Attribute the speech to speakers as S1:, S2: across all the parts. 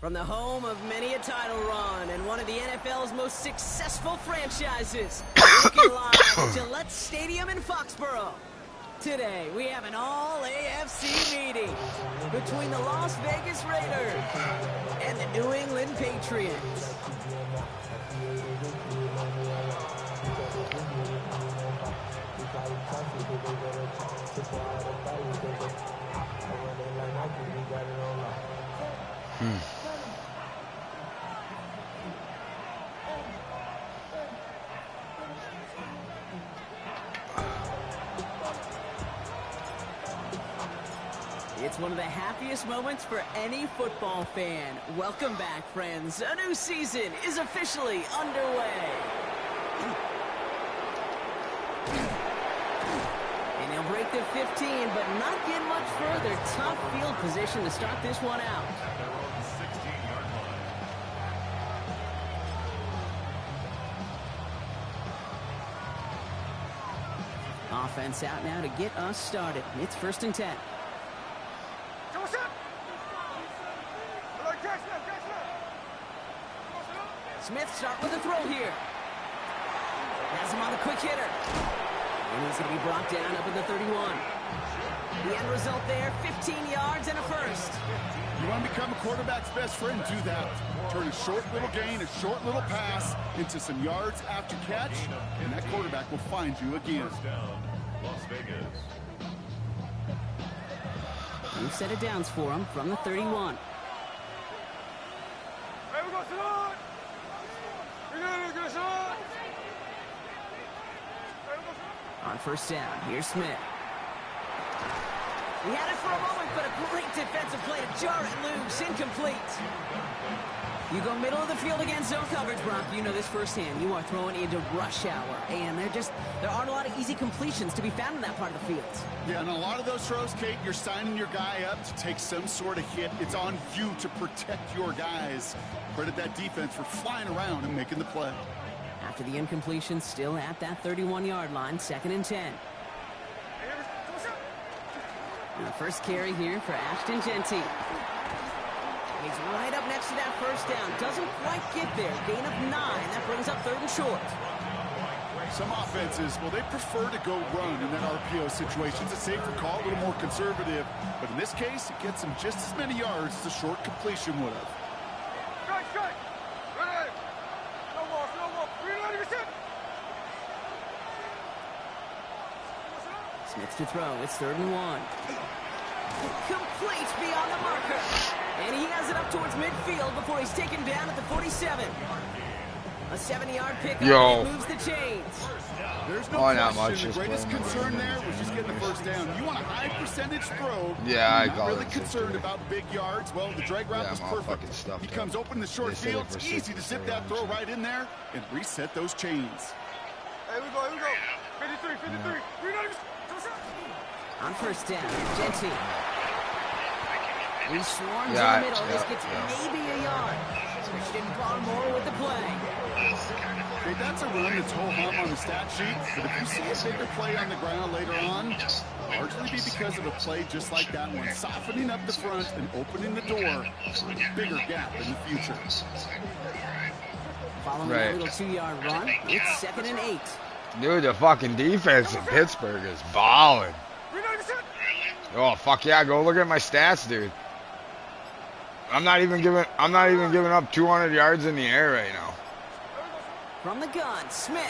S1: From the home of many a title run and one of the NFL's most successful franchises, looking live at Gillette Stadium in Foxborough. Today, we have an all-AFC meeting between the Las Vegas Raiders and the New England Patriots. It's one of the happiest moments for any football fan. Welcome back, friends. A new season is officially underway. And he'll break the 15, but not get much further. Tough field position to start this one out. Offense out now to get us started. It's 1st and 10. Smith start with a throw here. Has him on the quick hitter. And he's going to be brought down up at the 31. The end result there, 15 yards and a first.
S2: You want to become a quarterback's best friend, do that. Turn a short little gain, a short little pass into some yards after catch, and that quarterback will find you again.
S3: Las Vegas.
S1: New set of downs for him from the 31. On 1st down, here's Smith. He had it for a moment, but a great defensive play to jar it loose. Incomplete. You go middle of the field against zone coverage, Brock. You know this firsthand. You are throwing into rush hour, and there aren't a lot of easy completions to be found in that part of the field.
S2: Yeah, and a lot of those throws, Kate, you're signing your guy up to take some sort of hit. It's on you to protect your guys. Credit that defense for flying around and making the play.
S1: After the incompletion, still at that 31-yard line, 2nd and 10. And the first carry here for Ashton Jeanty. He's right up next to that 1st down. Doesn't quite get there. Gain of 9. That brings up 3rd and short.
S2: Some offenses, well, they prefer to go run in that RPO situation. It's a safer call, a little more conservative. But in this case, it gets them just as many yards as a short completion would have.
S1: Smith to throw. It's 3rd and 1. Complete beyond the marker. And he has it up towards midfield before he's taken down at the 47. A 70-yard pickup moves the chains.
S2: There's no question. The greatest concern there was just getting the 1st down. You want a high percentage throw.
S4: Yeah, I
S2: got it. Not really concerned about big yards. Well, the drag route was perfect. He comes open in the short field. It's easy to zip that throw right in there and reset those chains.
S5: Hey, we go. 53.
S1: On first down, Genty. He swarms in
S4: Yeah,
S1: the middle. This gets
S4: yeah.
S1: maybe a yard. Christian Barmore with the play.
S2: Okay, that's a run that's ho-hum on the stat sheet, but if you see a bigger play on the ground later on, largely be because of a play just like that one, softening up the front and opening the door for a bigger gap in the future.
S1: Following
S4: Right.
S1: that little 2-yard run, it's 2nd and 8.
S4: Dude, the fucking defense in Pittsburgh is balling. Oh fuck yeah, go look at my stats, dude. I'm not even giving up 200 yards in the air right now.
S1: From the gun, Smith.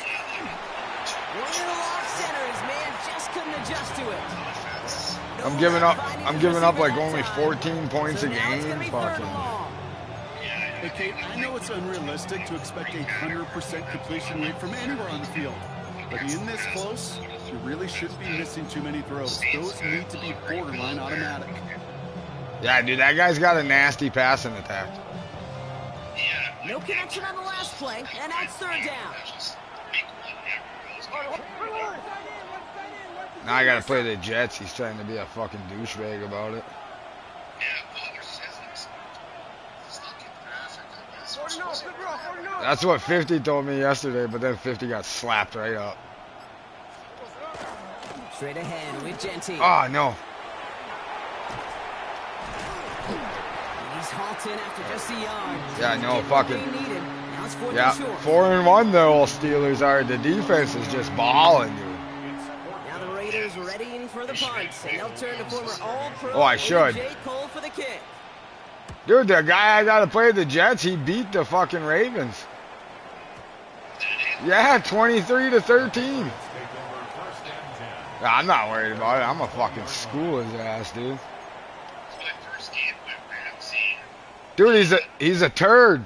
S1: Winning off center, his man just couldn't adjust to it.
S4: I'm giving up like only 14 points a
S1: So now it's gonna
S4: game.
S1: be 3rd
S4: Fucking.
S1: and long.
S2: Hey, Kate, I know it's unrealistic to expect a 100% completion rate from anywhere on the field, but in this close, you really shouldn't be missing too many throws. Those need to be borderline automatic.
S4: Yeah, dude, that guy's got a nasty passing attack.
S1: No connection on the last play, and that's 3rd down.
S4: Now I gotta play the Jets. He's trying to be a fucking douchebag about it. That's what 50 told me yesterday, but then 50 got slapped right up.
S1: Straight ahead with Genty.
S4: Oh, no.
S1: He's halted after just a yard.
S4: Yeah, no,
S1: Did what
S4: fucking-
S1: they needed. Now it's 4th
S4: Yeah,
S1: and short.
S4: 4-1 the old Steelers are. The defense is just balling, dude.
S1: Now the Raiders readying for the punt, and they'll turn to former All-Pro
S4: Oh, I should.
S1: J. Cole for the kick.
S4: Dude, the guy I gotta play the Jets, he beat the fucking Ravens. Yeah, 23-13. Yeah, I'm not worried about it. I'm gonna fucking school his ass, dude. Dude, he's a turd.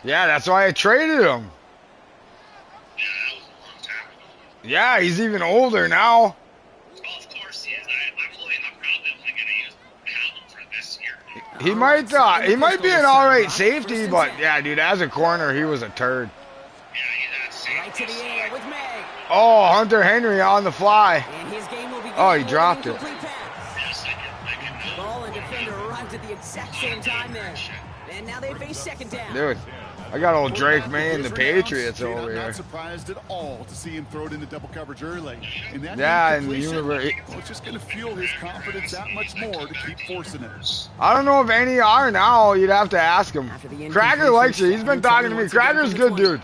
S4: Yeah, that's why I traded him. Yeah, he's even older now. He might be an all right safety, but yeah, dude, as a corner, he was a turd.
S1: Right to the air with May.
S4: Oh, Hunter Henry on the fly.
S1: And his game will begin
S4: Oh, he
S1: with an
S4: dropped it.
S1: incomplete pass. Ball and defender arrived at the exact same time there. And now they face 2nd down.
S4: Dude, I got old Drake May and the Patriots
S2: Kate,
S4: over
S2: I'm
S4: here.
S2: not surprised at all to see him throw it into double coverage early. And that
S4: Yeah, and
S2: incompletion,
S4: well,
S2: it's just going to fuel his confidence that much more to keep forcing it.
S4: I don't know if any are now. You'd have to ask him.
S1: After the
S4: Cracker likes it. He's been talking to me. Cracker's a good dude.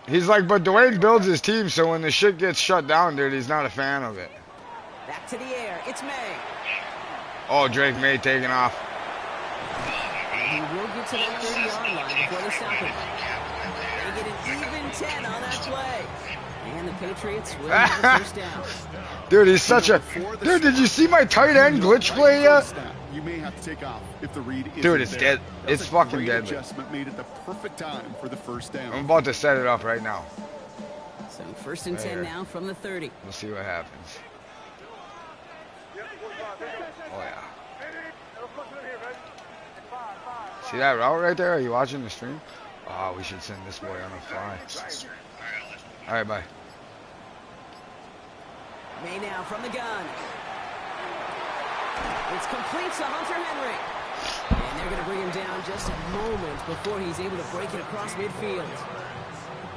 S4: He's like, but Dwayne builds his team, so when the shit gets shut down, dude, he's not a fan of it.
S1: Back to the air. It's May.
S4: Oh, Drake May taking off.
S1: And he will get to that 30-yard line before they stop him. They get an even 10 on that play. And the Patriots will have the 1st down.
S4: Dude, he's such a... Dude, did you see my tight end glitch play yet?
S2: You may have to take off if the read isn't
S4: Dude, it's
S2: there.
S4: dead.
S2: That was
S4: It's
S2: a
S4: fucking
S2: great
S4: deadly.
S2: Adjustment made at the perfect time for the 1st down.
S4: I'm about to set it up right now.
S1: So 1st and 10
S4: There.
S1: now from the 30.
S4: We'll see what happens. Oh, yeah. See that route right there? Are you watching the stream? Oh, we should send this boy on a fly. All right, bye.
S1: May now from the gun. It's complete to Hunter Henry. And they're going to bring him down just a moment before he's able to break it across midfield.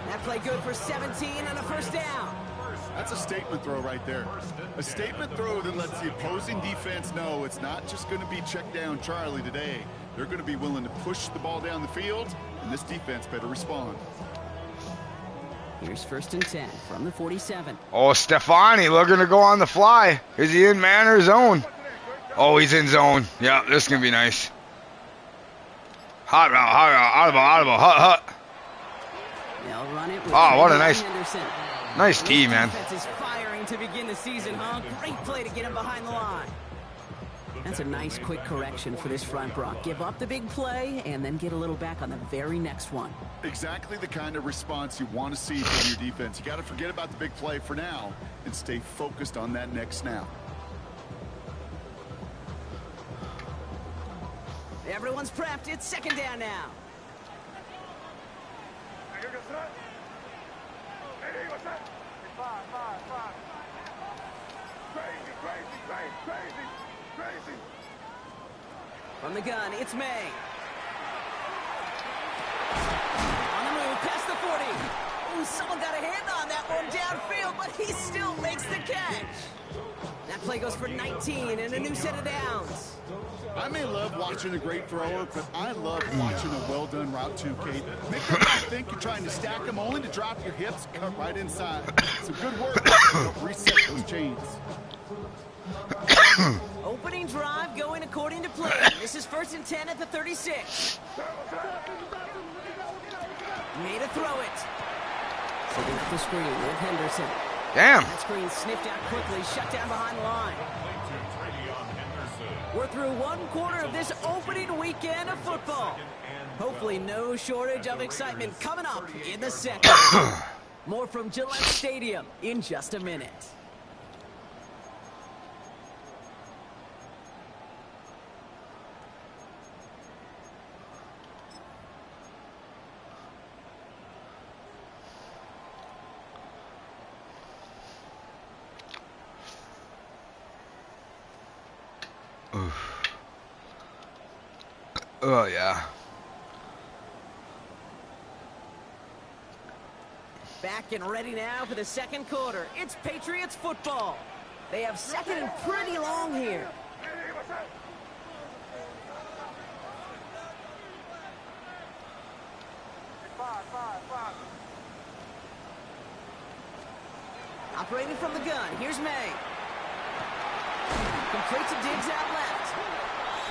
S1: That play good for 17 and a 1st down.
S2: That's a statement throw right there. A statement throw that lets the opposing defense know it's not just going to be check down Charlie today. They're going to be willing to push the ball down the field, and this defense better respond.
S1: Here's 1st and 10 from the 47.
S4: Oh, Stefani looking to go on the fly. Is he in man or zone? Oh, he's in zone. Yeah, this is going to be nice. Hot route, audible, hut.
S1: They'll run it with
S4: Oh, what a
S1: Trayvon
S4: nice-
S1: Henderson.
S4: Nice tee, man.
S1: Defense is firing to begin the season, huh? Great play to get him behind the line. That's a nice quick correction for this front, Brock. Give up the big play and then get a little back on the very next one.
S2: Exactly the kind of response you want to see from your defense. You got to forget about the big play for now and stay focused on that next snap.
S1: Everyone's prepped. It's 2nd down now. From the gun, it's May. On the move, past the 40. Ooh, someone got a hand on that one downfield, but he still makes the catch. That play goes for 19 and a new set of downs.
S2: I may love watching a great thrower, but I love watching a well-done route too, Kate. Make the guy think you're trying to stack them only to drop your hips, cut right inside. Some good work. Don't reset those chains.
S1: Opening drive going according to plan. This is 1st and 10 at the 36. Made a throw it. Setting up the screen with Henderson.
S4: Damn.
S1: That screen sniffed out quickly, shut down behind the line. We're through one quarter of this opening weekend of football. Hopefully no shortage of excitement coming up in the second. More from Gillette Stadium in just a minute.
S4: Oh, yeah.
S1: Back and ready now for the second quarter. It's Patriots football. They have second and pretty long here. Operating from the gun, here's May. Complete to Diggs out left.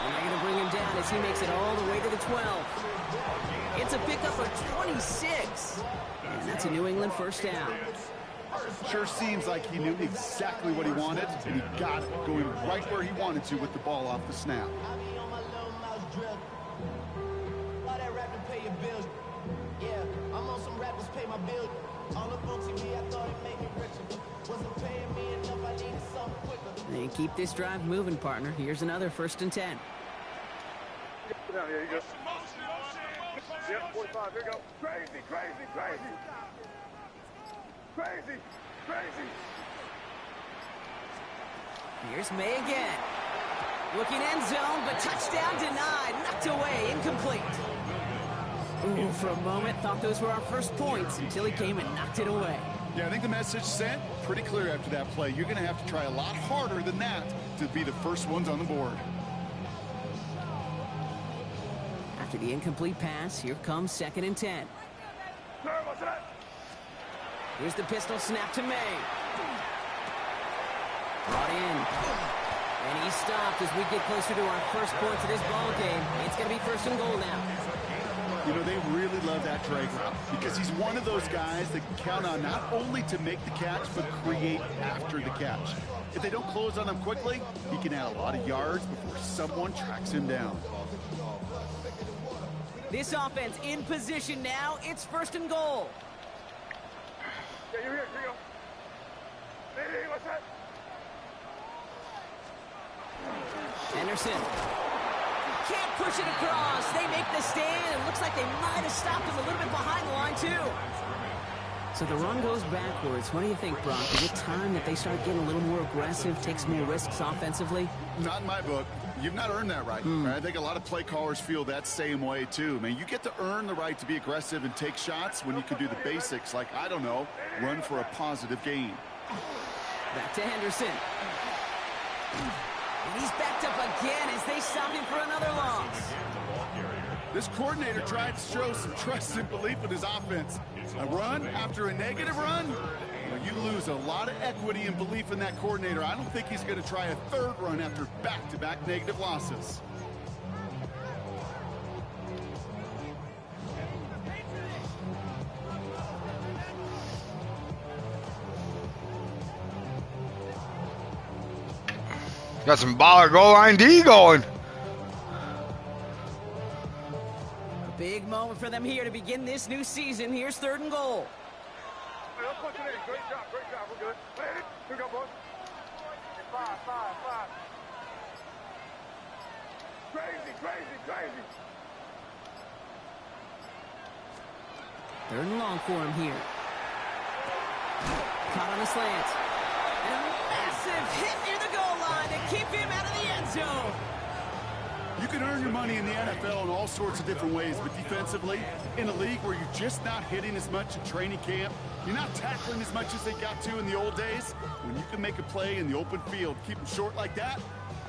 S1: And they're going to bring him down as he makes it all the way to the 12. It's a pickup of 26. And that's a New England first down.
S2: Sure seems like he knew exactly what he wanted, and he got it going right where he wanted to with the ball off the snap.
S1: They keep this drive moving, partner. Here's another 1st and 10.
S5: Down here, you go. Yep, 45, here you go. Crazy, crazy, crazy. Crazy, crazy.
S1: Here's May again. Looking end zone, but touchdown denied. Knocked away, incomplete. Ooh, for a moment, thought those were our first points until he came and knocked it away.
S2: Yeah, I think the message sent pretty clear after that play. You're going to have to try a lot harder than that to be the first ones on the board.
S1: After the incomplete pass, here comes 2nd and 10. Here's the pistol snap to May. Brought in. And he stopped as we get closer to our first points of this ball game. It's going to be 1st and goal now.
S2: You know, they really love that drag route because he's one of those guys that can count on not only to make the catch, but create after the catch. If they don't close on him quickly, he can add a lot of yards before someone tracks him down.
S1: This offense in position now. It's 1st and goal.
S5: Yeah, you're here, here you go. Hey, what's that?
S1: Henderson. Can't push it across. They make the stand. It looks like they might have stopped him a little bit behind the line, too. So the run goes backwards. What do you think, Brock? Is it time that they start getting a little more aggressive, take some more risks offensively?
S2: Not in my book. You've not earned that right. I think a lot of play callers feel that same way, too. Man, you get to earn the right to be aggressive and take shots when you can do the basics, like, I don't know, run for a positive gain.
S1: Back to Henderson. And he's backed up again as they stop him for another loss.
S2: This coordinator tried to show some trust and belief in his offense. A run after a negative run? Well, you lose a lot of equity and belief in that coordinator. I don't think he's going to try a 3rd run after back-to-back negative losses.
S4: Got some baller goal line D going.
S1: A big moment for them here to begin this new season. Here's 3rd and goal.
S5: Hey, let's punch it in. Great job, we're good. Hey, here we go, boys. 5. Crazy, crazy, crazy.
S1: 3rd and long for him here. Caught on the slant. And a massive hit near the goal line to keep him out of the end zone.
S2: You can earn your money in the NFL in all sorts of different ways, but defensively, in a league where you're just not hitting as much in training camp, you're not tackling as much as they got to in the old days, when you can make a play in the open field, keep them short like that,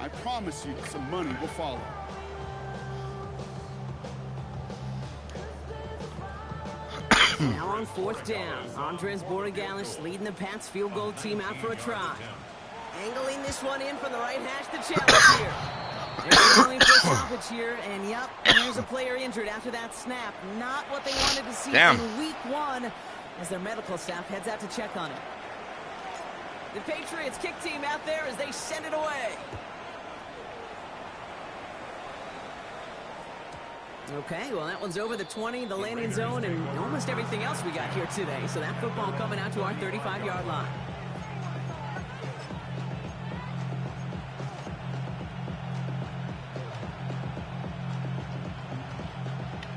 S2: I promise you some money will follow.
S1: Now on 4th down, Andres Borregales leading the Pats field goal team out for a try. Angling this one in from the right hash to challenge here. They're going for stoppage here, and yep, there's a player injured after that snap. Not what they wanted to see in week 1 as their medical staff heads out to check on him. The Patriots kick team out there as they send it away. Okay, well, that one's over the 20, the landing zone, and almost everything else we got here today. So that football coming out to our 35-yard line.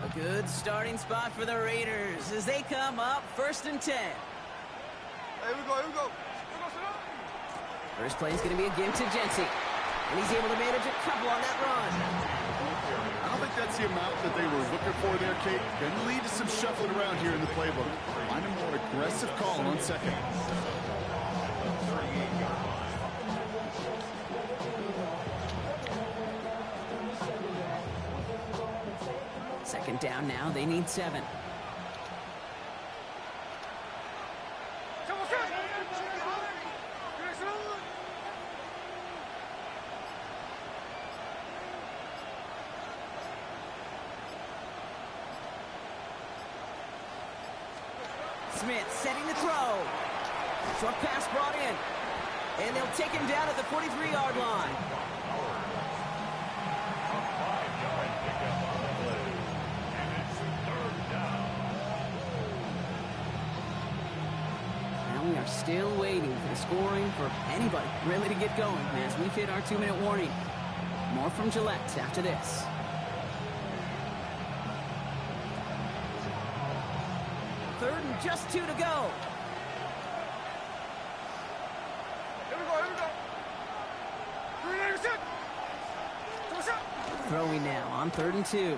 S1: A good starting spot for the Raiders as they come up 1st and 10.
S5: Here we go, here we go.
S1: First play is going to be a give to Jency, and he's able to manage a couple on that run.
S2: I don't think that's the amount that they were looking for there, Kate. Can lead to some shuffling around here in the playbook. Find a more aggressive call on 2nd.
S1: Second down now, they need 7. Smith setting the throw. Short pass brought in. And they'll take him down at the 43-yard line. Now we are still waiting for the scoring for anybody really to get going as we've hit our 2-minute warning. More from Gillette after this. Third and just 2 to go.
S5: Here we go, here we go. 3-6.
S1: Throwing now on 3rd and 2. And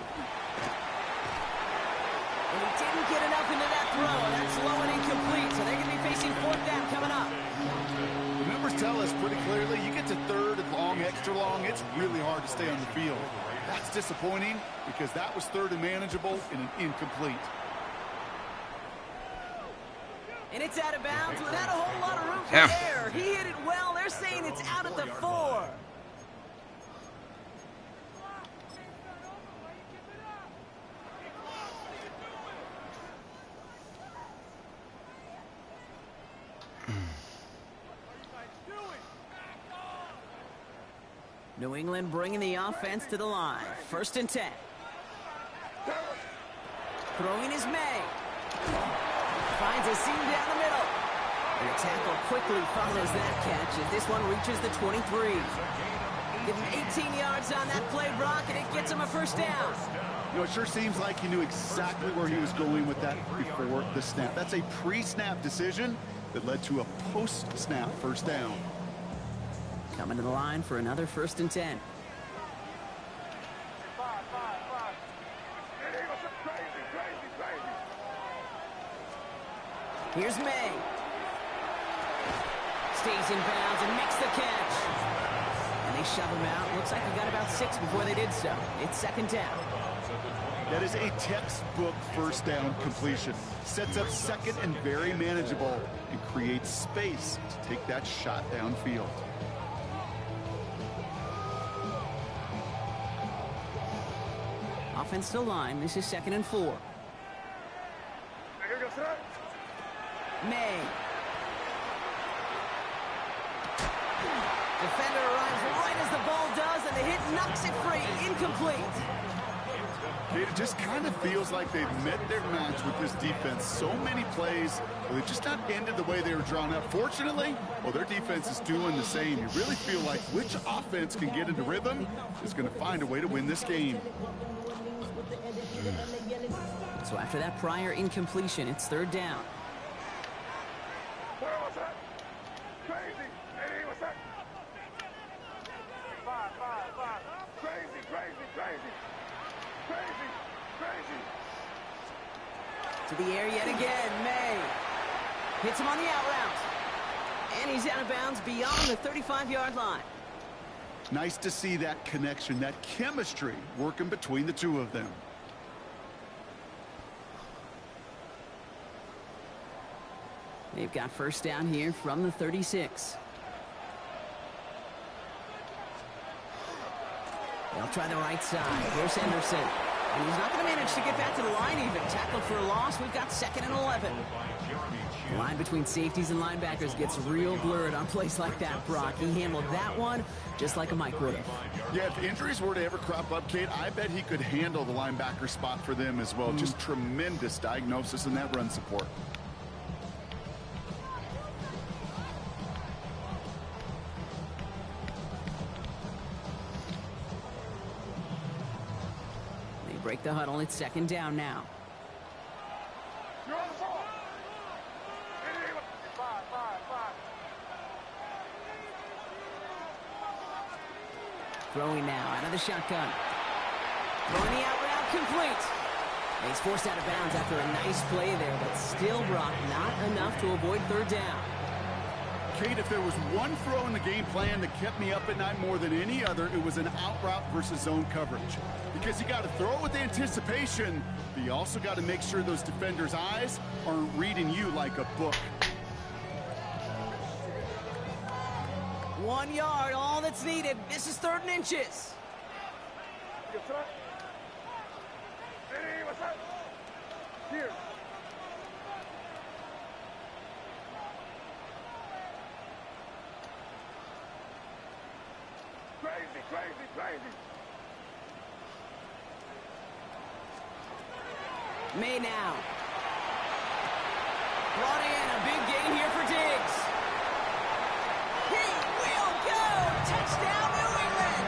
S1: he didn't get enough into that throw. That's low and incomplete, so they're going to be facing 4th down coming up.
S2: The numbers tell us pretty clearly, you get to 3rd and long, extra long, it's really hard to stay on the field. That's disappointing because that was 3rd and manageable and an incomplete.
S1: And it's out of bounds without a whole lot of room for error. He hit it well. They're saying it's out at the 4. New England bringing the offense to the line. 1st and 10. Throwing is May. Finds a seam down the middle. And the tackle quickly follows that catch as this one reaches the 23. Give him 18 yards on that play, Brock, and it gets him a 1st down.
S2: You know, it sure seems like he knew exactly where he was going with that before the snap. That's a pre-snap decision that led to a post-snap 1st down.
S1: Coming to the line for another 1st and 10. Here's May. Stays in bounds and makes the catch. And they shove him out. Looks like he got about 6 before they did so. It's 2nd down.
S2: That is a textbook 1st down completion. Sets up 2nd and very manageable and creates space to take that shot downfield.
S1: Offensive line. This is 2nd and 4.
S5: Here goes that.
S1: May. Defender arrives right as the ball does, and the hit knocks it free. Incomplete.
S2: It just kind of feels like they've met their match with this defense. So many plays, but they just not ended the way they were drawn up. Fortunately, well, their defense is doing the same. You really feel like which offense can get into rhythm is going to find a way to win this game.
S1: So after that prior incompletion, it's 3rd down.
S5: What's that? Crazy. Hey, what's that? 5. Crazy, crazy, crazy. Crazy, crazy.
S1: To the air yet again, May. Hits him on the out route. And he's out of bounds beyond the 35-yard line.
S2: Nice to see that connection, that chemistry working between the two of them.
S1: They've got first down here from the 36. They'll try the right side. Here's Henderson. And he's not going to manage to get back to the line even. Tackled for a loss. We've got 2nd and 11. The line between safeties and linebackers gets real blurred on plays like that, Brock. He handled that one just like a Mike would have.
S2: Yeah, if injuries were to ever crop up, Kate, I bet he could handle the linebacker spot for them as well. Just tremendous diagnosis in that run support.
S1: They break the huddle. It's 2nd down now.
S5: You're on the ball. Five.
S1: Throwing now out of the shotgun. Throwing the out route complete. He's forced out of bounds after a nice play there, but still, Brock, not enough to avoid 3rd down.
S2: Kate, if there was one throw in the game plan that kept me up at night more than any other, it was an out route versus zone coverage. Because you got to throw it with anticipation, but you also got to make sure those defenders' eyes aren't reading you like a book.
S1: 1 yard, all that's needed. This is 3rd and inches.
S5: Yes, sir. Hey, what's up? Here. Crazy.
S1: May now. Brought in a big gain here for Diggs. He will go! Touchdown, New England!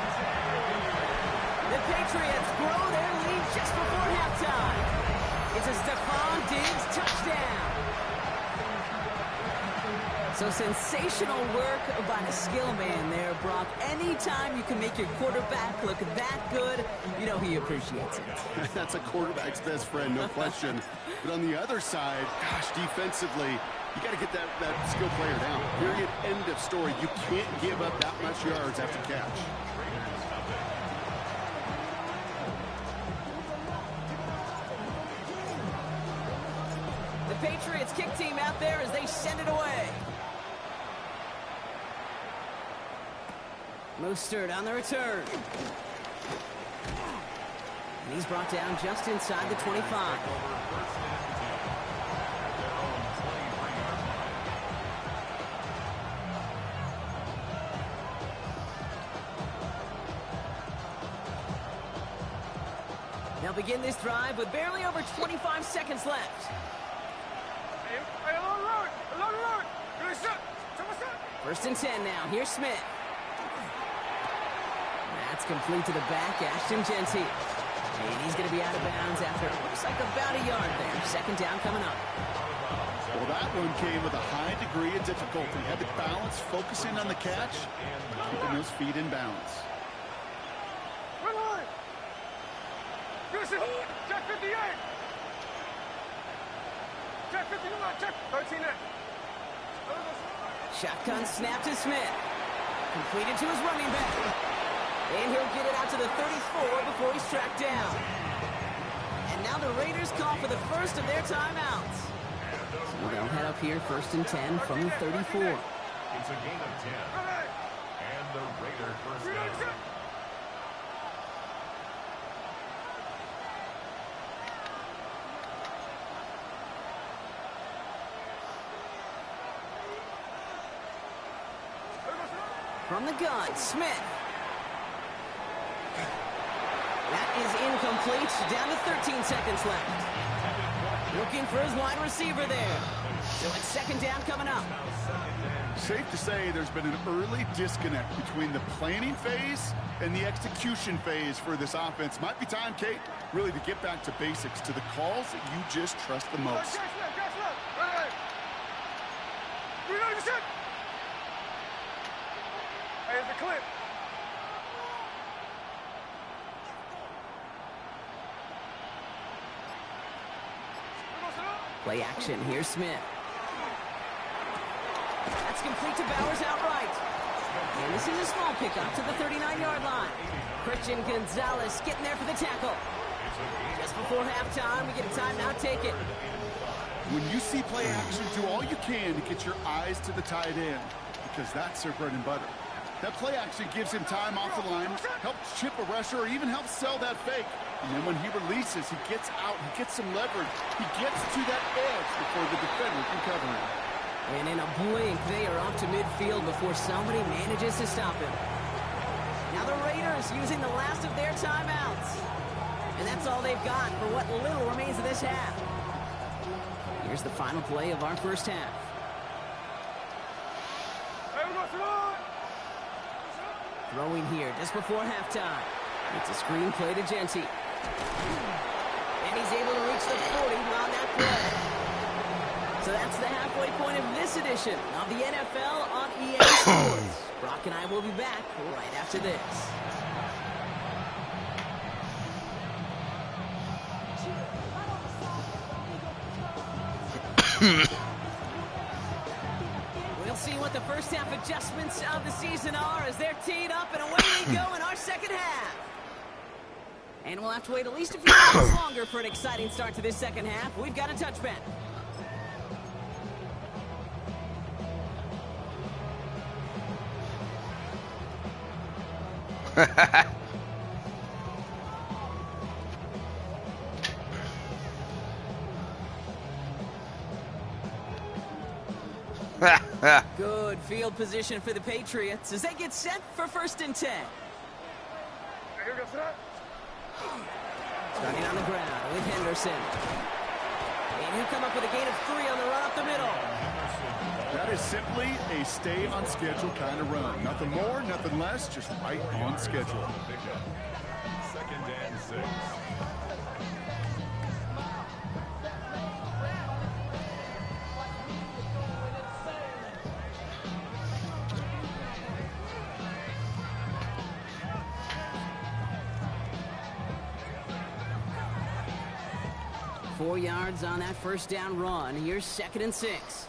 S1: The Patriots grow their lead just before halftime. It's a Stephon Diggs touchdown. So sensational work by the skill man there, Brock. Anytime you can make your quarterback look that good, you know he appreciates it.
S2: That's a quarterback's best friend, no question. But on the other side, gosh, defensively, you got to get that skill player down. Period. End of story. You can't give up that much yards after catch.
S1: The Patriots kick team out there as they send it away. Mostert on the return. And he's brought down just inside the 25. They'll begin this drive with barely over 25 seconds left.
S5: Hey, along the road. Really set.
S1: 1st and 10 now. Here's Smith. That's complete to the back, Ashton Genty. And he's going to be out of bounds after it looks like about a yard there. 2nd down coming up.
S2: Well, that one came with a high degree of difficulty. Had the balance, focusing on the catch, keeping those feet in bounds.
S5: Run line. Good shit. Check 58. Check 59. Check 13 in.
S1: Shotgun snap to Smith. Completed to his running back. And he'll get it out to the 34 before he's tracked down. And now the Raiders call for the first of their timeouts. So they'll head up here 1st and 10 from the 34.
S3: It's a gain of 10. And the Raiders first down.
S1: From the gun, Smith. That is incomplete. Down to 13 seconds left. Looking for his wide receiver there. So it's 2nd down coming up.
S2: Safe to say there's been an early disconnect between the planning phase and the execution phase for this offense. Might be time, Kate, really to get back to basics, to the calls that you just trust the most.
S5: Catch left. Reload the shit. Hey, it's a clip.
S1: Play action. Here's Smith. That's complete to Bowers outright. And this is a small pickup to the 39-yard line. Christian Gonzalez getting there for the tackle. Just before halftime, we get a timeout. Take it.
S2: When you see play action, do all you can to get your eyes to the tight end, because that's their bread and butter. That play action gives him time off the line, helps chip a rusher, or even helps sell that fake. And then when he releases, he gets out, he gets some leverage. He gets to that edge before the defender can cover him.
S1: And in a blink, they are off to midfield before somebody manages to stop him. Now the Raiders using the last of their timeouts. And that's all they've got for what little remains of this half. Here's the final play of our first half. Throwing here just before halftime. It's a screen play to Genty. And he's able to reach the 40 on that play. So that's the halfway point of this edition of the NFL on EA Sports. Brock and I will be back right after this. We'll see what the first half adjustments of the season are as they're teed up, and away we go in our second half. And we'll have to wait at least a few minutes longer for an exciting start to this second half. We've got a touchback. Good field position for the Patriots as they get set for 1st and 10. Starting on the ground with Henderson. And he'll come up with a gain of 3 on the run up the middle.
S2: That is simply a stay on schedule kind of run. Nothing more, nothing less, just right on schedule.
S3: 2nd and 6.
S1: 4 yards on that first down run. Here's 2nd and 6.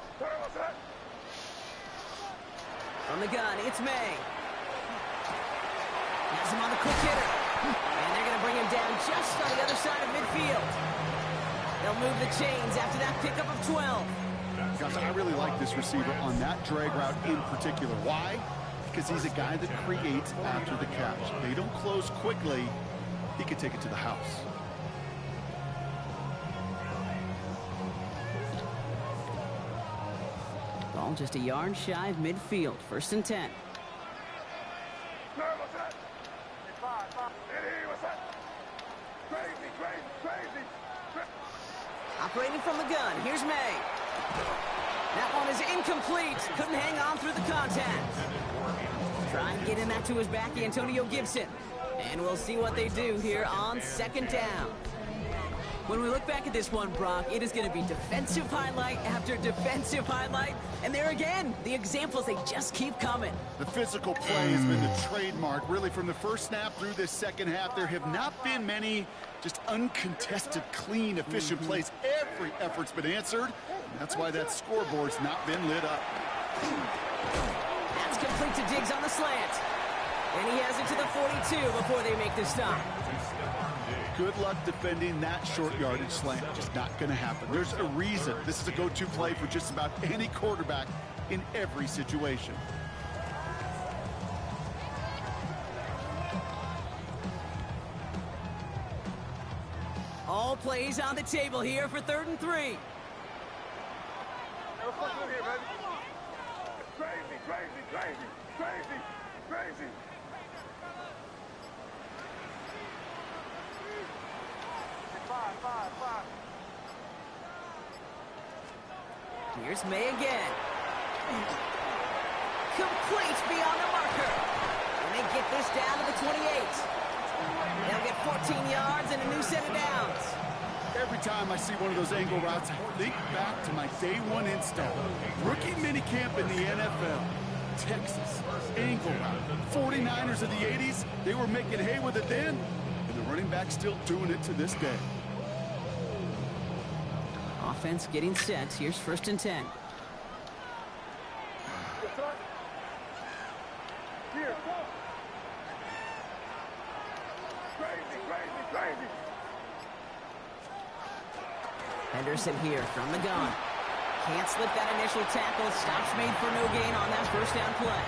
S1: From the gun, it's May. Has him on the quick hitter. And they're going to bring him down just on the other side of midfield. They'll move the chains after that pickup of 12.
S2: Gosh, I really like this receiver on that drag route in particular. Why? Because he's a guy that creates after the catch. They don't close quickly. He could take it to the house.
S1: Ball just a yard shy of midfield. 1st and 10. Operating from the gun. Here's May. That one is incomplete. Couldn't hang on through the contact. Trying to get in that to his back, Antonio Gibson. And we'll see what they do here on 2nd down. When we look back at this one, Brock, it is going to be defensive highlight after defensive highlight. And there again, the examples, they just keep coming.
S2: The physical play has been the trademark. Really, from the first snap through this second half, there have not been many just uncontested, clean, efficient plays. Every effort's been answered. And that's why that scoreboard's not been lit up.
S1: That's complete to Diggs on the slant. And he has it to the 42 before they make the stop.
S2: Good luck defending that short yardage slant. Just not going to happen. There's a reason this is a go-to play for just about any quarterback in every situation.
S1: All plays on the table here for 3rd and 3.
S5: Crazy, crazy, crazy, crazy, crazy. Five.
S1: Here's May again. Complete beyond the marker. And they get this down to the 28. They'll get 14 yards and a new set of downs.
S2: Every time I see one of those angle routes, I think back to my day one install. Rookie minicamp in the NFL. Texas, angle route. 49ers of the 80s, they were making hay with it then, and the running back's still doing it to this day.
S1: offense getting set. Here's 1st and 10.
S5: Here. Crazy, crazy, crazy.
S1: Henderson here from the gun. Can't slip that initial tackle. Stops made for no gain on that 1st down play.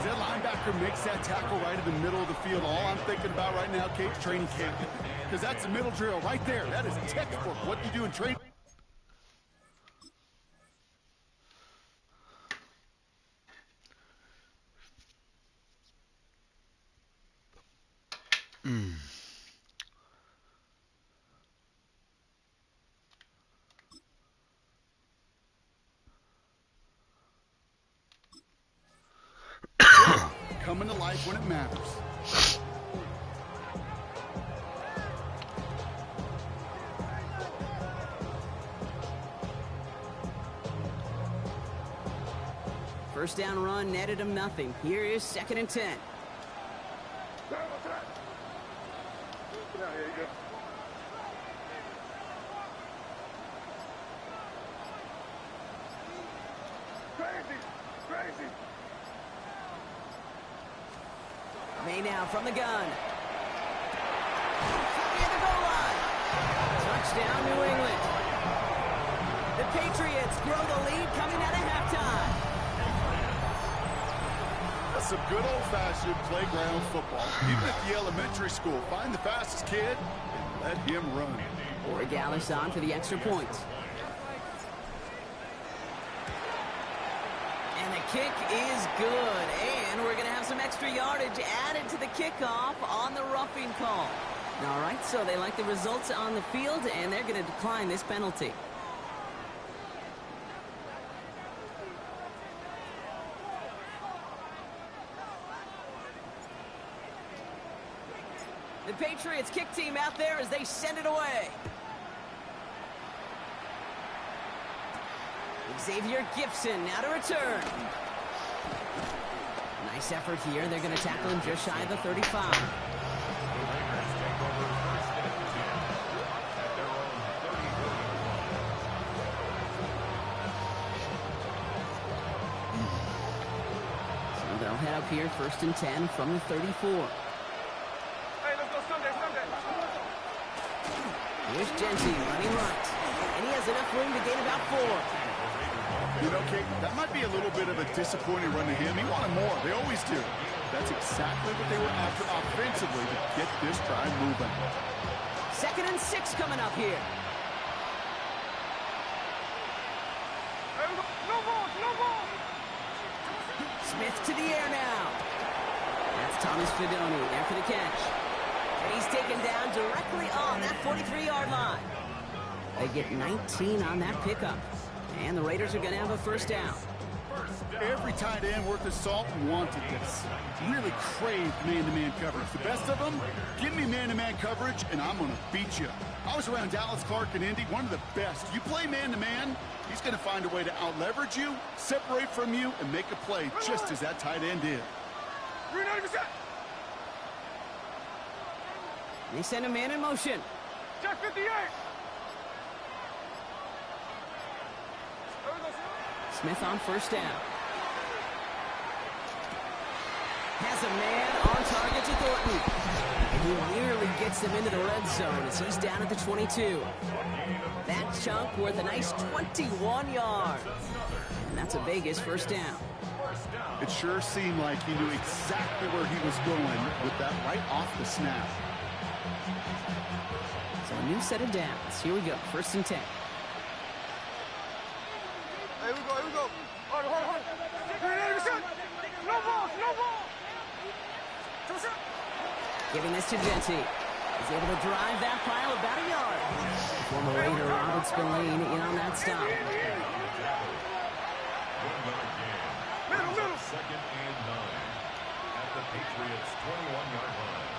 S2: That linebacker makes that tackle right in the middle of the field. All I'm thinking about right now, Kate, training camp. Because that's the middle drill right there. That is textbook. What you do in training. Coming to life when it matters.
S1: First down run netted him nothing. Here is 2nd and 10.
S5: Get out here, you go. Crazy, crazy.
S1: May now from the gun. Near the goal line. Touchdown, New England. The Patriots grow the lead coming out of halftime.
S2: That's some good old-fashioned playground football. Even at the elementary school, find the fastest kid and let him run.
S1: Borregales on for the extra point. And the kick is good. And we're going to have some extra yardage added to the kickoff on the roughing call. All right, so they like the results on the field, and they're going to decline this penalty. The Patriots kick team out there as they send it away. Xavier Gibson now to return. Nice effort here. They're going to tackle him just shy of the 35. So they'll head up here 1st and 10 from the 34.
S5: Hey, let's go Sunday, Sunday.
S1: Here's Genty running right. And he has enough room to gain about 4.
S2: You know, Kate, that might be a little bit of a disappointing run to him. He wanted more. They always do. That's exactly what they were after offensively to get this drive moving.
S1: 2nd and 6 coming up here.
S5: Hey, no ball, no ball.
S1: Smith to the air now. That's Thomas Fidone there for the catch. And he's taken down directly on that 43-yard line. They get 19 on that pickup. And the Raiders are going to have a 1st down.
S2: Every tight end worth his salt wanted this. Really craved man-to-man coverage. The best of them, give me man-to-man coverage, and I'm going to beat you. I was around Dallas Clark and Indy, one of the best. You play man-to-man, he's going to find a way to out-leverage you, separate from you, and make a play just as that tight end did.
S1: They send a man in motion.
S5: Jack 58.
S1: Smith on 1st down. Has a man on target to Thornton. And he nearly gets him into the red zone as he's down at the 22. That chunk worth a nice 21 yards. And that's a Vegas 1st down.
S2: It sure seemed like he knew exactly where he was going with that right off the snap.
S1: So a new set of downs. Here we go. 1st and 10.
S5: Here we go, here we go. Hold on. 380%. No ball, no ball.
S1: Giving this to Genty. He's able to drive that pile about a yard. Former Raider Robert Spillane in on that stop.
S5: Middle.
S3: 2nd and 9 at the Patriots' 21-yard line.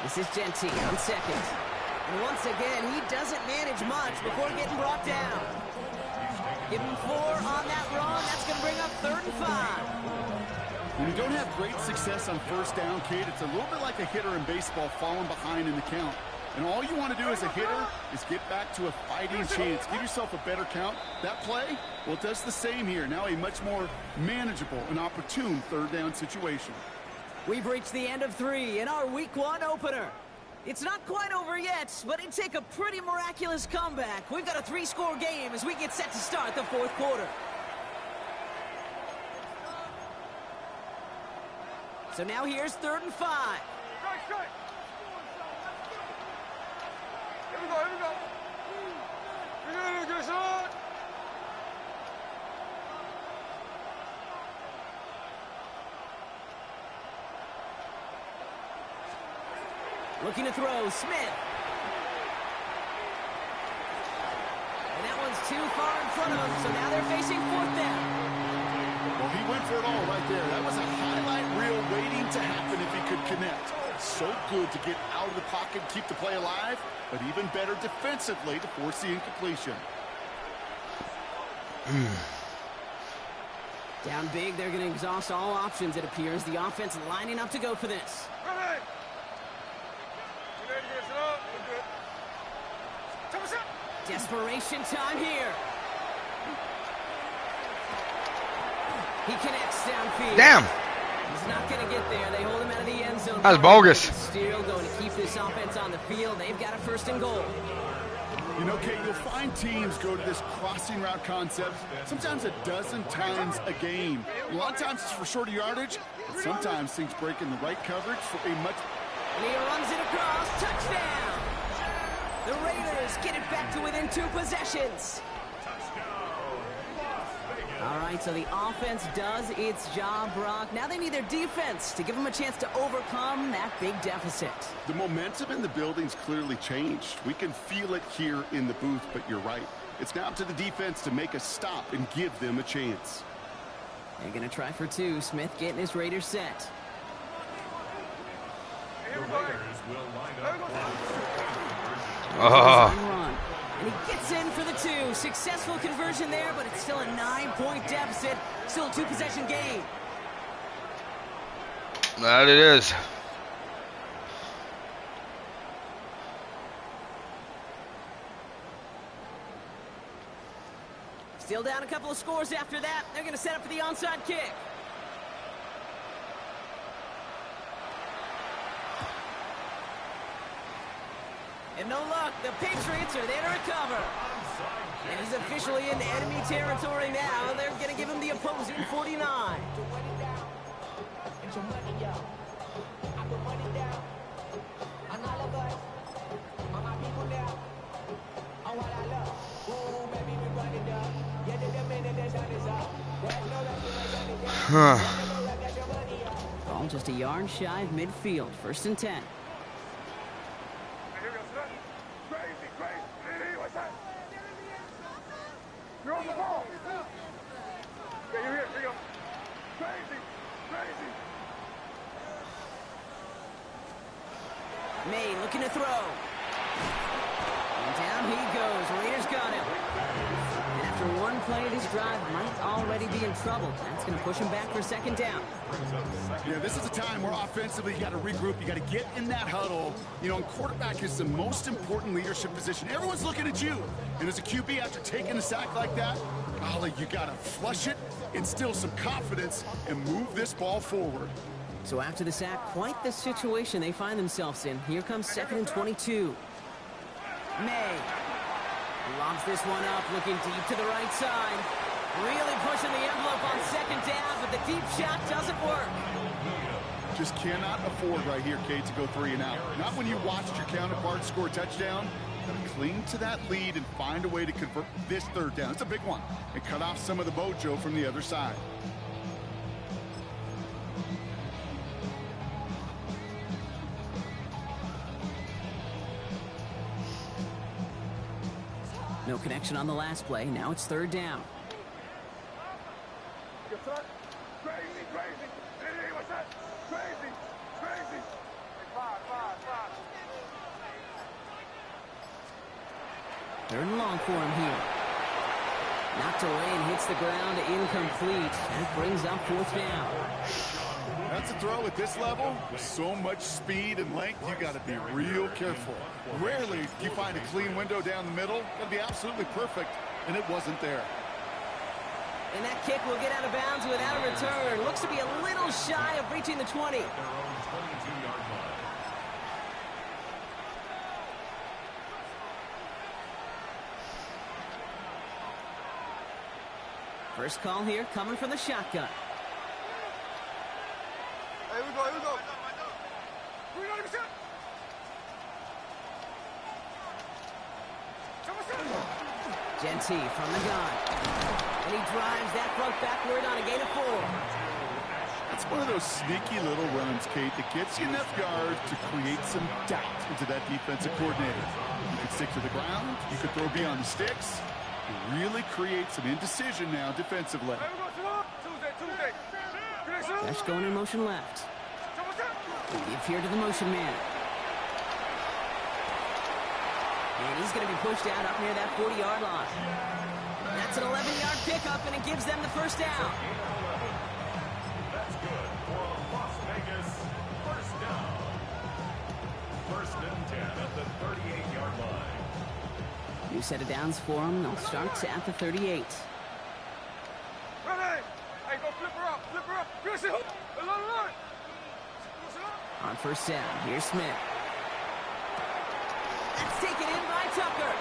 S1: This is Genty on 2nd. And once again, he doesn't manage much before getting brought down. Give him 4 on that run. That's going to bring up 3rd and 5.
S2: When you don't have great success on 1st down, Kate, it's a little bit like a hitter in baseball falling behind in the count. And all you want to do as a hitter is get back to a fighting chance. Give yourself a better count. That play, well, it does the same here. Now a much more manageable and opportune third down situation.
S1: We've reached the end of 3 in our Week 1 opener. It's not quite over yet, but it'd take a pretty miraculous comeback. We've got a 3-score game as we get set to start the 4th quarter. So now here's 3rd and 5.
S5: Strike. Here we go. We're gonna get shot.
S1: Looking to throw, Smith. And that one's too far in front of him, so now they're facing 4th down.
S2: Well, he went for it all right there. That was a highlight reel waiting to happen if he could connect. So good to get out of the pocket, keep the play alive, but even better defensively to force the incompletion.
S1: Down big, they're going to exhaust all options, it appears. The offense lining up to go for this.
S5: Ready.
S1: Desperation time here. He connects downfield.
S4: Damn.
S1: He's not going to get there. They hold him out of the end zone.
S4: That's bogus.
S1: Still going to keep this offense on the field. They've got a 1st and goal.
S2: You know, Kate, you'll find teams go to this crossing route concept sometimes a dozen times a game. A lot of times it's for shorter yardage, but sometimes things break in the right coverage for a much...
S1: And he runs it across. Touchdown! The Raiders get it back to within 2 possessions. All right, so the offense does its job, Brock. Now they need their defense to give them a chance to overcome that big deficit.
S2: The momentum in the building's clearly changed. We can feel it here in the booth, but you're right. It's now up to the defense to make a stop and give them a chance.
S1: They're going to try for 2. Smith getting his Raiders set.
S3: The Raiders will line up for
S1: Run. And he gets in for the 2. Successful conversion there, but it's still a 9-point deficit. Still a 2-possession game.
S4: That it is.
S1: Still down a couple of scores after that. They're going to set up for the onside kick. And no luck. The Patriots are there to recover. And he's officially in enemy territory now. They're going to give him the opposing 49. Ball just a yard shy of midfield. 1st and 10.
S5: You're on the ball. Yeah, you're here. Here you go. Crazy.
S1: May looking to throw. And down he goes. Raiders got him. And after one play of this drive, might already be in trouble. That's going to push him back for 2nd down.
S2: Yeah, this is a time where offensively you got to regroup. You got to get in that huddle. You know, and quarterback is the most important leadership position. Everyone's looking at you. And as a QB, after taking a sack like that, golly, you got to flush it, instill some confidence, and move this ball forward.
S1: So after the sack, quite the situation they find themselves in. Here comes 2nd and 22. May lobs this one up, looking deep to the right side. Really pushing the envelope on 2nd down, but the deep shot doesn't work.
S2: Just cannot afford right here, Kate, to go 3 and out. Not when you watched your counterpart score a touchdown. Gotta cling to that lead and find a way to convert this 3rd down. It's a big one. And cut off some of the mojo from the other side.
S1: No connection on the last play. Now it's 3rd down.
S5: Crazy. Hey, what's that? Crazy. 5.
S1: 3rd and long for him here. Knocked away and hits the ground, incomplete. That brings up 4th down.
S2: That's a throw at this level. With so much speed and length, you got to be real careful. Rarely do you find a clean window down the middle. Got to be absolutely perfect, and it wasn't there.
S1: And that kick will get out of bounds without a return. Looks to be a little shy of reaching the 20.
S3: Their own 22-yard line.
S1: First call here coming from the shotgun.
S5: Here we go, here we go.
S1: Genty from the gun. And he drives that front backward on a gain of 4.
S2: It's one of those sneaky little runs, Kate, that gets you enough yards to create some doubt into that defensive coordinator. You could stick to the ground. You could throw beyond the sticks. You really create some indecision now defensively.
S1: Dash going in motion left. Give here to the motion man. And he's going to be pushed out up near that 40-yard line. That's an 11-yard pickup, and it gives them the first down.
S3: That's good for Las Vegas. First down. First and 10 at the 38-yard line.
S1: New set of downs for them. They'll start at the 38.
S5: Ready? Hey, go flip her up, flip her up. Finish it.
S1: On first down, here's Smith. That's taken in by Tucker.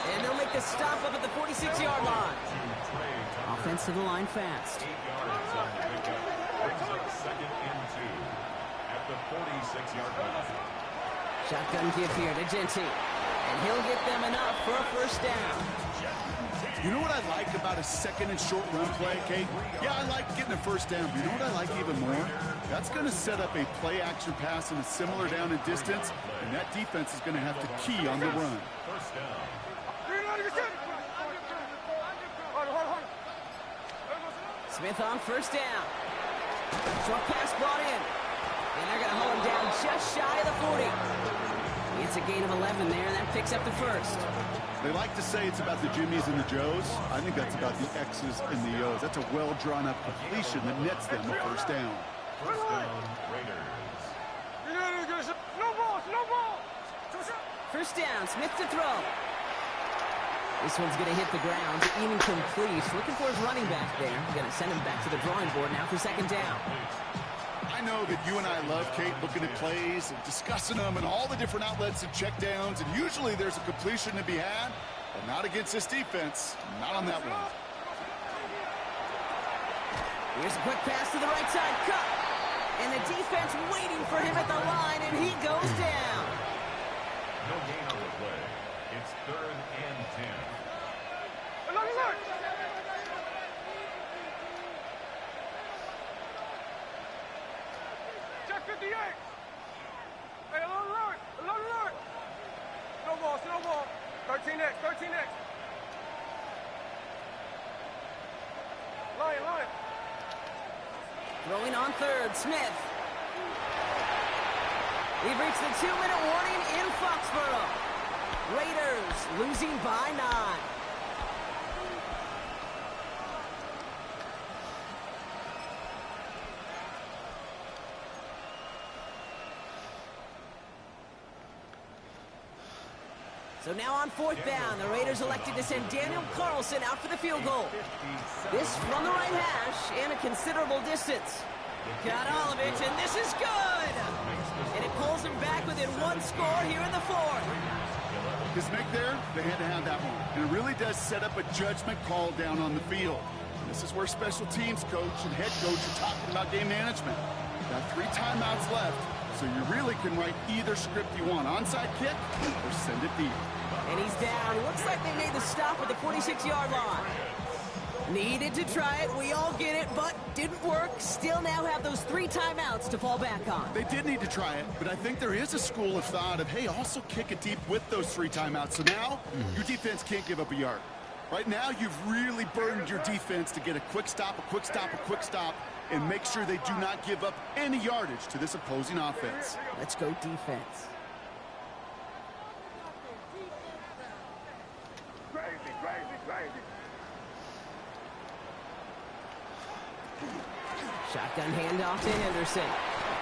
S1: And they'll make the stop up at the 46-yard line. Offense to the line fast.
S3: 8 yards on the pickup. Brings up second and 2 at the 46-yard line.
S1: Shotgun give here to Genty. And he'll get them enough for a first down.
S2: You know what I like about a second and short run play, Kate? Yeah, I like getting a first down, but you know what I like even more? That's going to set up a play-action pass in a similar down and distance, and that defense is going to have to key on the run.
S3: First down.
S1: Smith on first down. Short pass brought in. And they're going to hold him down just shy of the 40. It's a gain of 11 there, and that picks up the first.
S2: They like to say it's about the Jimmies and the Joes. I think that's about the X's and the O's. That's a well-drawn-up completion that nets them a first down.
S3: First down, Raiders.
S5: No ball, no ball.
S1: First down, Smith to throw. This one's going to hit the ground, incomplete. Looking for his running back there. Going to send him back to the drawing board now for second down.
S2: I know that you and I love, Kate, looking at plays and discussing them and all the different outlets and checkdowns, and usually there's a completion to be had, but not against this defense. Not on that one.
S1: Here's a quick pass to the right side, cut. And the defense waiting for him at the line, and he goes down.
S3: No gain on the play. It's third and 10.
S5: Check 58. Hey, alert. No ball. 13X. Lion.
S1: Throwing on third, Smith. We've reached the 2-minute warning in Foxborough. Raiders losing by 9. So now on fourth down, the Raiders elected to send Daniel Carlson out for the field goal. This from the right hash and a considerable distance. Got Olovich, and this is good! And it pulls him back within one score here in the fourth.
S2: This Mick there, they had to have that one. And it really does set up a judgment call down on the field. This is where special teams coach and head coach are talking about game management. Got 3 timeouts left, so you really can write either script you want. Onside kick or send it deep.
S1: And he's down. Looks like they made the stop at the 46-yard line. Needed to try it, we all get it, but didn't work. Still now have those 3 timeouts to fall back on.
S2: They did need to try it, but I think there is a school of thought of, hey, also kick it deep with those 3 timeouts. So now your defense can't give up a yard. Right now, you've really burdened your defense to get a quick stop, and make sure they do not give up any yardage to this opposing offense.
S1: Let's go defense. Shotgun handoff to Henderson.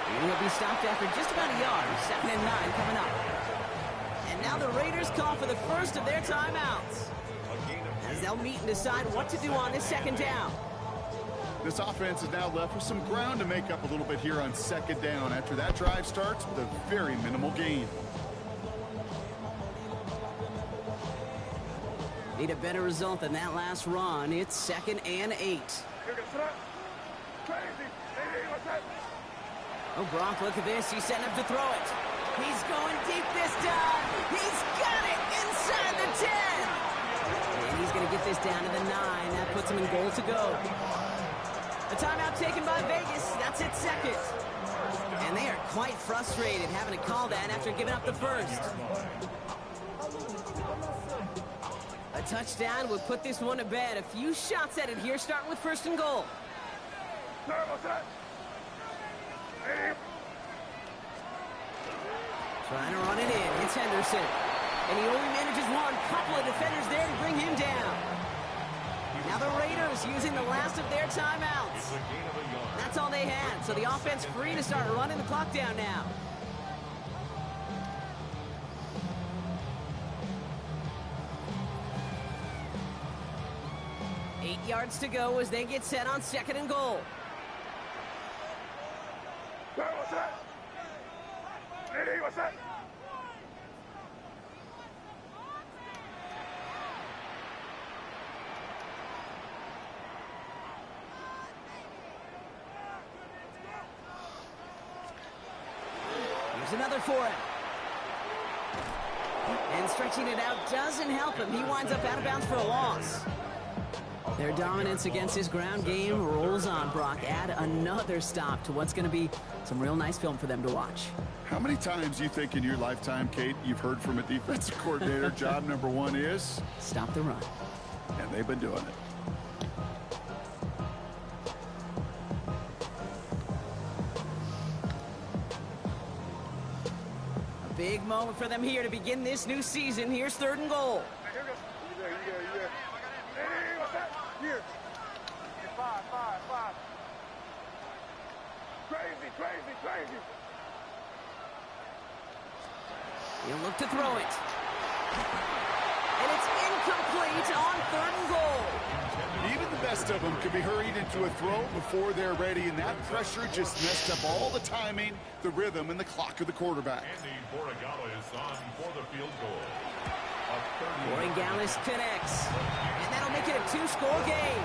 S1: He will be stopped after just about a yard. 2nd and 9 coming up. And now the Raiders call for the first of their timeouts, as they'll meet and decide what to do on this 2nd down.
S2: This offense is now left with some ground to make up a little bit here on 2nd down after that drive starts with a very minimal gain.
S1: Need a better result than that last run. It's 2nd and 8. Oh, Brock, look at this. He's setting up to throw it. He's going deep this time. He's got it inside the 10. And he's going to get this down to the 9. That puts him in goal to go. A timeout taken by Vegas. That's its 2nd. And they are quite frustrated having to call that after giving up the first. A touchdown would put this one to bed. A few shots at it here, starting with 1st and goal. Trying to run it in. It's Henderson. And he only manages one. Couple of defenders there to bring him down. Now the Raiders using the last of their timeouts. That's all they had. So the offense free to start running the clock down now. Eight yards to go as they get set on 2nd and goal.
S5: What's that?
S1: Here's another for him. And stretching it out doesn't help him. He winds up out of bounds for a loss. Their dominance against his ground game rolls on, Brock. Add another stop to what's going to be some real nice film for them to watch.
S2: How many times do you think in your lifetime, Kate, you've heard from a defensive coordinator, job number 1 is?
S1: Stop the run.
S2: And they've been doing it.
S1: A big moment for them here to begin this new season. Here's 3rd and goal.
S5: Here. 5. Crazy.
S1: He'll look to throw it. And it's incomplete on 3rd and goal.
S2: Even the best of them can be hurried into a throw before they're ready, and that pressure just messed up all the timing, the rhythm, and the clock of the quarterback.
S3: Andy Borregales is on for the field goal.
S1: Borregales connects. And that'll make it a 2-score game.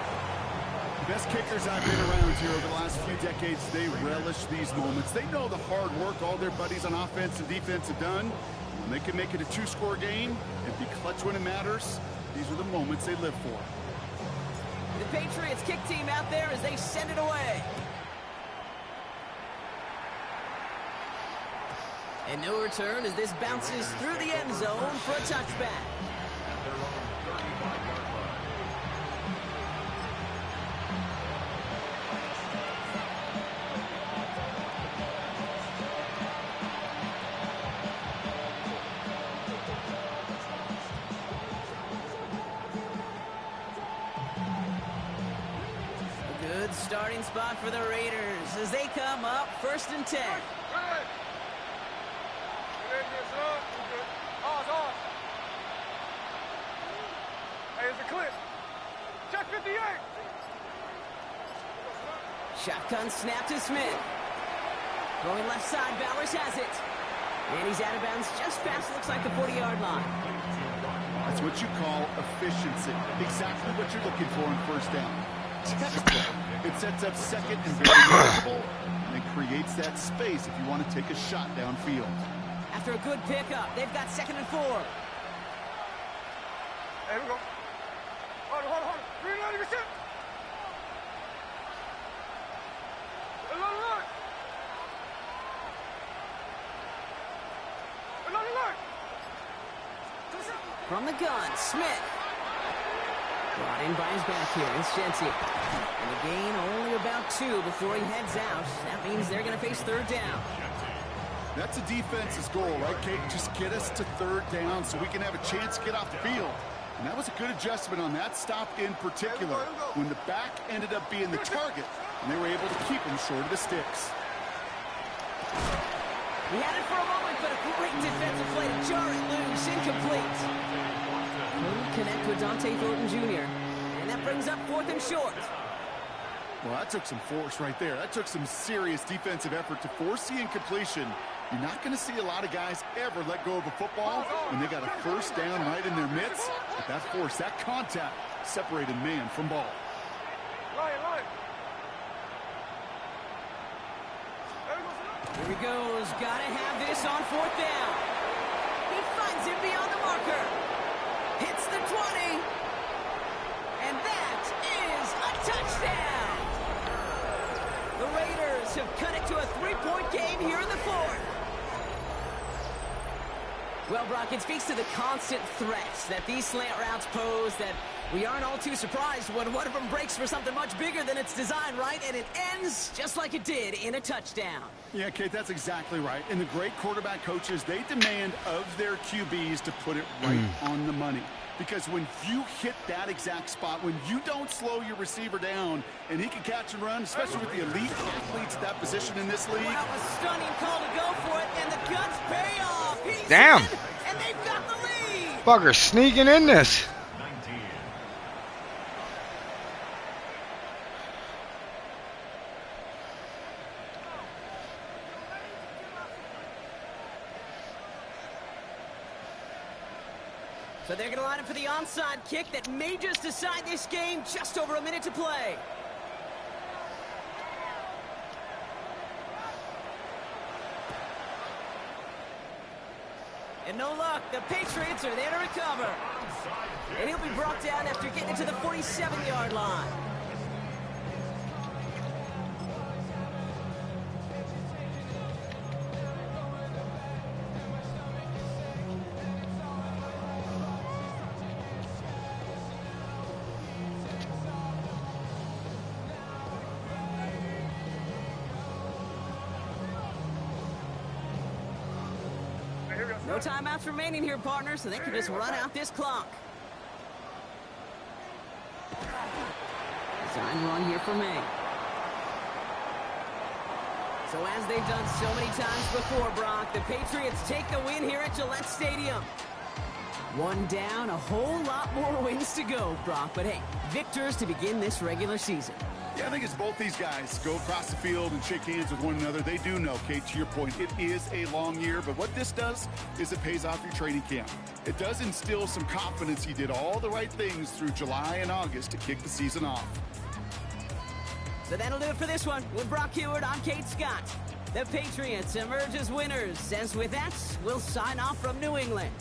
S2: The best kickers I've been around here over the last few decades, they relish these moments. They know the hard work all their buddies on offense and defense have done. When they can make it a 2-score game and be clutch when it matters, these are the moments they live for.
S1: The Patriots kick team out there as they send it away. And no return as this bounces through the end zone for a touchback. Good starting spot for the Raiders as they come up 1st and 10.
S5: Hey, it's a clip. Check 58.
S1: Shotgun snap to Smith. Going left side, Bowers has it. And he's out of bounds just past, looks like the 40-yard line.
S2: That's what you call efficiency. Exactly what you're looking for on 1st down. Textbook. It sets up 2nd and very manageable, and it creates that space if you want to take a shot downfield.
S1: After a good pickup, they've got 2nd and 4.
S5: Hey, we go. Hold on. 390%.
S1: From the gun, Smith. Brought in by his back here. It's Jency. And the gain only about 2 before he heads out. That means they're going to face 3rd down.
S2: That's a defense's goal, right, Kate? Just get us to 3rd down so we can have a chance to get off the field. And that was a good adjustment on that stop in particular, when the back ended up being the target, and they were able to keep him short of the sticks.
S1: He had it for a moment, but a great defensive play to jar it loose. Incomplete. Couldn't connect with Dante Thornton Jr. And that brings up 4th and short.
S2: Well, that took some force right there. That took some serious defensive effort to force the incompletion. You're not going to see a lot of guys ever let go of a football when they got a first down right in their midst. But that force, that contact, separated man from ball.
S1: Here he goes. Got to have this on 4th down. He finds it beyond the marker. Hits the 20. And that is a touchdown. The Raiders have cut it to a 3-point game here in the 4th. Well, Brock, it speaks to the constant threats that these slant routes pose, that we aren't all too surprised when one of them breaks for something much bigger than its design, right? And it ends just like it did, in a touchdown.
S2: Yeah, Kate, that's exactly right. And the great quarterback coaches, they demand of their QBs to put it right on the money. Because when you hit that exact spot, when you don't slow your receiver down, and he can catch and run, especially with the elite athletes at that position in this league.
S1: Wow, a stunning call to go for it, and the guts pay off. He's
S4: Damn.
S1: in, and they've got the lead.
S4: Fucker sneaking in this.
S3: 19.
S1: So they're going to line up for the onside kick that may just decide this game. Just over a minute to play. And no luck. The Patriots are there to recover. And he'll be brought down after getting it to the 47-yard line. No timeouts remaining here, partner, so they can just run out this clock. Design run here for May. So as they've done so many times before, Brock, the Patriots take the win here at Gillette Stadium. One down, a whole lot more wins to go, Brock. But hey, victors to begin this regular season.
S2: Yeah, I think as both these guys go across the field and shake hands with one another, they do know, Kate, to your point, it is a long year. But what this does is it pays off your training camp. It does instill some confidence. He did all the right things through July and August to kick the season off.
S1: So that'll do it for this one. With Brock Huard, I'm Kate Scott. The Patriots emerge as winners. As with that, we'll sign off from New England.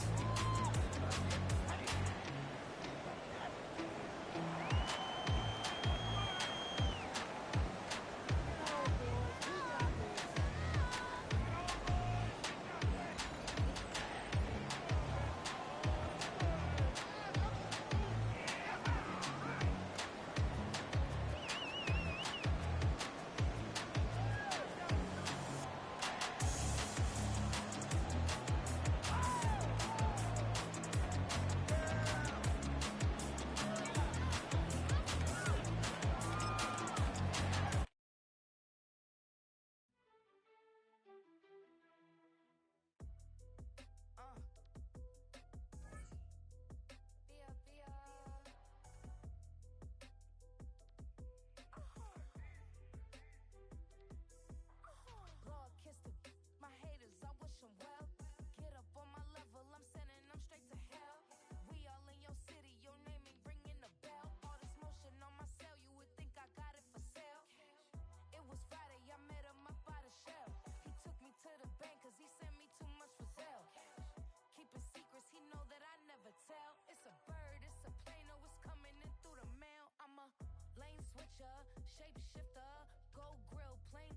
S6: Shapeshifter, gold grill, plain,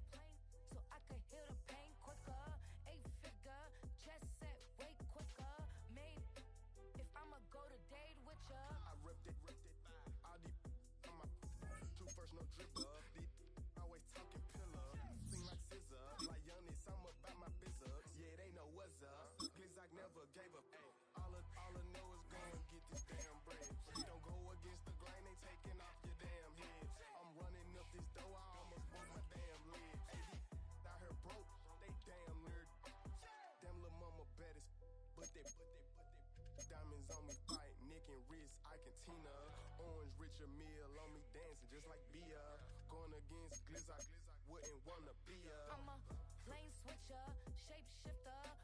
S6: so I could heal the pain quicker. 8-figure, chest set way quicker. Made if I'ma go to date with ya.
S7: I ripped it. All these on my two first no dribble. These always talking pillar. Sing like scissor, like Giannis, I'm about my business. Yeah, they know what's up. Glizak never gave up. All I know is go and get this damn bread. Diamonds on me, fight, Nick and wrist, I can Tina. Orange Richard Mill on me, dancing just like Bia. Going against Glizz, I wouldn't wanna be a.
S6: I'm a lane switcher, shapeshifter,